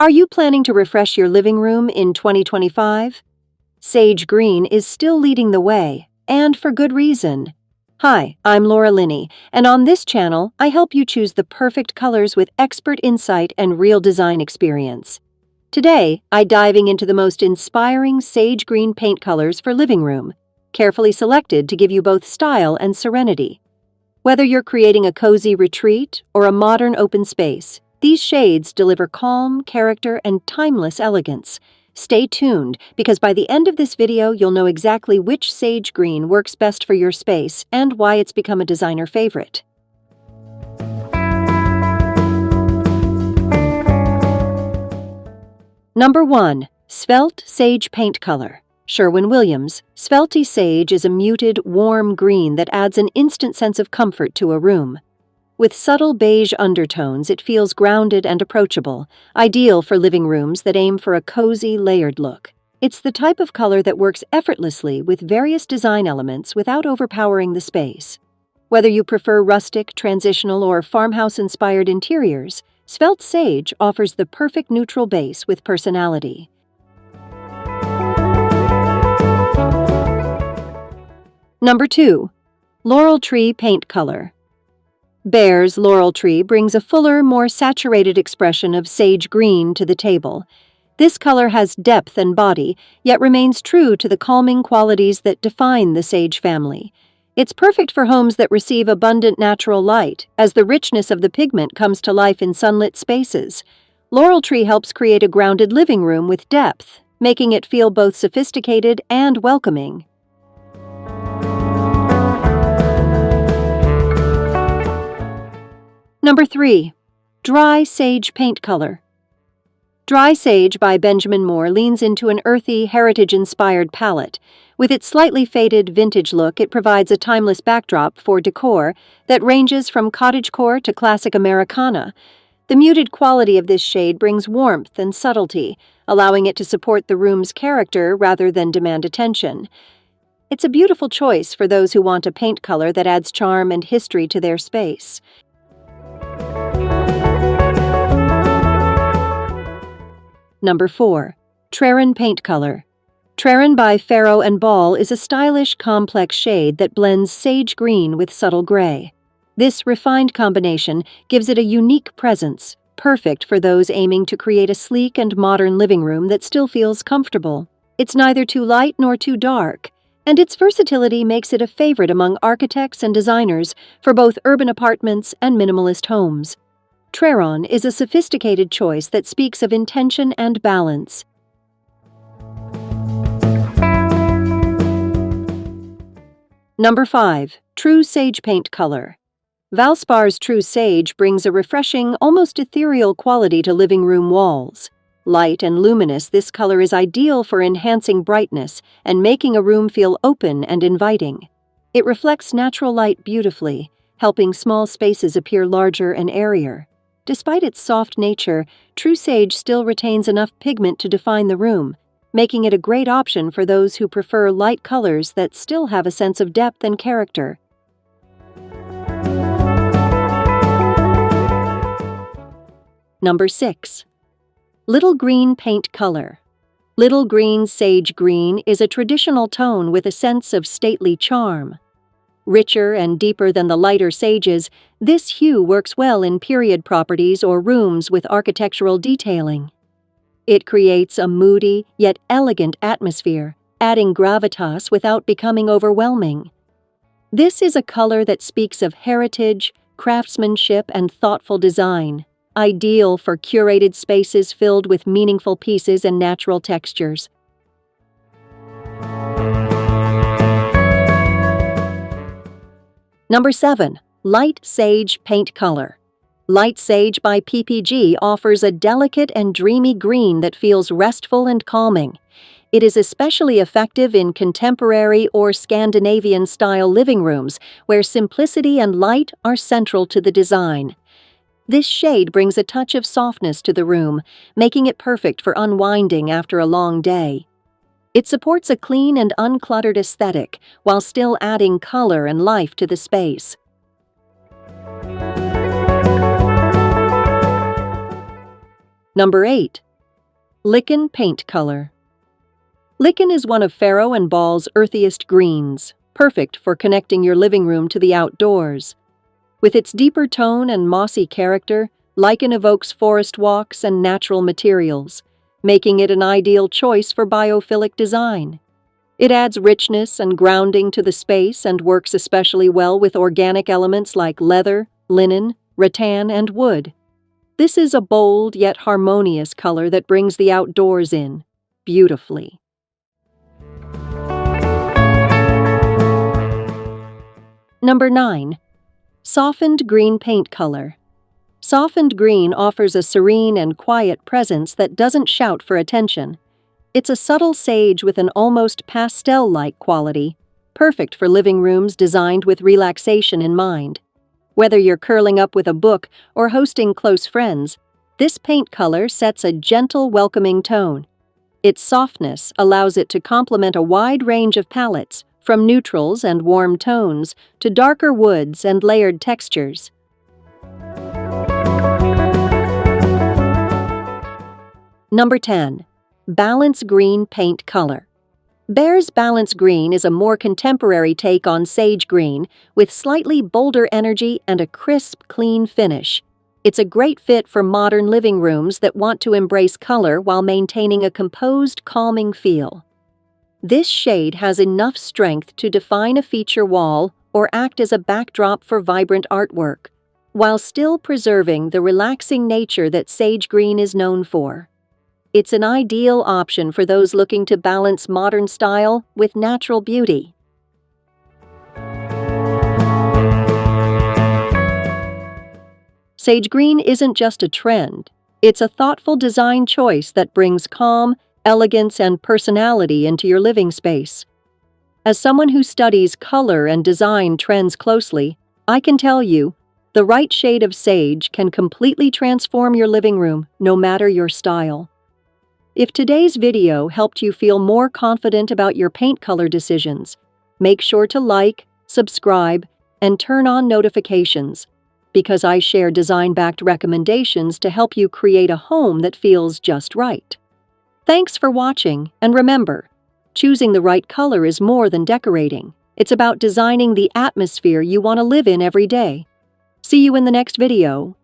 Are you planning to refresh your living room in 2025? Sage green is still leading the way, and for good reason. Hi, I'm Laurel, and on this channel, I help you choose the perfect colors with expert insight and real design experience. Today, I'm diving into the most inspiring sage green paint colors for living room, carefully selected to give you both style and serenity. Whether you're creating a cozy retreat or a modern open space, these shades deliver calm, character, and timeless elegance. Stay tuned, because by the end of this video, you'll know exactly which sage green works best for your space and why it's become a designer favorite. Number 1. Svelte Sage Paint Color. Sherwin. Svelte Sage is a muted, warm green that adds an instant sense of comfort to a room. With subtle beige undertones, it feels grounded and approachable, ideal for living rooms that aim for a cozy, layered look. It's the type of color that works effortlessly with various design elements without overpowering the space. Whether you prefer rustic, transitional, or farmhouse-inspired interiors, Svelte Sage offers the perfect neutral base with personality. Number 2. Laurel Tree Paint Color. Behr's Laurel Tree brings a fuller, more saturated expression of sage green to the table. This color has depth and body, yet remains true to the calming qualities that define the sage family. It's perfect for homes that receive abundant natural light, as the richness of the pigment comes to life in sunlit spaces. Laurel Tree helps create a grounded living room with depth, making it feel both sophisticated and welcoming. Number 3. Dry Sage Paint Color. Dry Sage by Benjamin Moore leans into an earthy, heritage-inspired palette. With its slightly faded vintage look, it provides a timeless backdrop for decor that ranges from cottagecore to classic Americana. The muted quality of this shade brings warmth and subtlety, allowing it to support the room's character rather than demand attention. It's a beautiful choice for those who want a paint color that adds charm and history to their space. Number 4. Treron Paint Color. Treron by Farrow and Behr is a stylish, complex shade that blends sage green with subtle gray. This refined combination gives it a unique presence, perfect for those aiming to create a sleek and modern living room that still feels comfortable. It's neither too light nor too dark, and its versatility makes it a favorite among architects and designers for both urban apartments and minimalist homes. Treron is a sophisticated choice that speaks of intention and balance. Number 5. True Sage Paint Color. Valspar's True Sage brings a refreshing, almost ethereal quality to living room walls. Light and luminous, this color is ideal for enhancing brightness and making a room feel open and inviting. It reflects natural light beautifully, helping small spaces appear larger and airier. Despite its soft nature, True Sage still retains enough pigment to define the room, making it a great option for those who prefer light colors that still have a sense of depth and character. Number 6. Little Green Paint Color. Little Green Sage Green is a traditional tone with a sense of stately charm. Richer and deeper than the lighter sages, this hue works well in period properties or rooms with architectural detailing. It creates a moody yet elegant atmosphere, adding gravitas without becoming overwhelming. This is a color that speaks of heritage, craftsmanship, and thoughtful design, ideal for curated spaces filled with meaningful pieces and natural textures. Number 7. Light Sage Paint Color. Light Sage by PPG offers a delicate and dreamy green that feels restful and calming. It is especially effective in contemporary or Scandinavian-style living rooms, where simplicity and light are central to the design. This shade brings a touch of softness to the room, making it perfect for unwinding after a long day. It supports a clean and uncluttered aesthetic while still adding color and life to the space. Number 8. Lichen paint color. Lichen is one of Farrow and Ball's earthiest greens, perfect for connecting your living room to the outdoors. With its deeper tone and mossy character, lichen evokes forest walks and natural materials, making it an ideal choice for biophilic design. It adds richness and grounding to the space and works especially well with organic elements like leather, linen, rattan, and wood. This is a bold yet harmonious color that brings the outdoors in beautifully. Number 9. Softened green paint color. Softened green offers a serene and quiet presence that doesn't shout for attention. It's a subtle sage with an almost pastel-like quality, perfect for living rooms designed with relaxation in mind. Whether you're curling up with a book or hosting close friends, this paint color sets a gentle, welcoming tone. Its softness allows it to complement a wide range of palettes, from neutrals and warm tones to darker woods and layered textures. Number 10. Balance green paint color. Behr's Balance Green is a more contemporary take on sage green with slightly bolder energy and a crisp, clean finish. It's a great fit for modern living rooms that want to embrace color while maintaining a composed, calming feel. This shade has enough strength to define a feature wall or act as a backdrop for vibrant artwork, while still preserving the relaxing nature that sage green is known for. It's an ideal option for those looking to balance modern style with natural beauty. Sage green isn't just a trend. It's a thoughtful design choice that brings calm, elegance, and personality into your living space. As someone who studies color and design trends closely, I can tell you, the right shade of sage can completely transform your living room, no matter your style. If today's video helped you feel more confident about your paint color decisions, make sure to like, subscribe, and turn on notifications, because I share design-backed recommendations to help you create a home that feels just right. Thanks for watching, and remember, choosing the right color is more than decorating. It's about designing the atmosphere you want to live in every day. See you in the next video.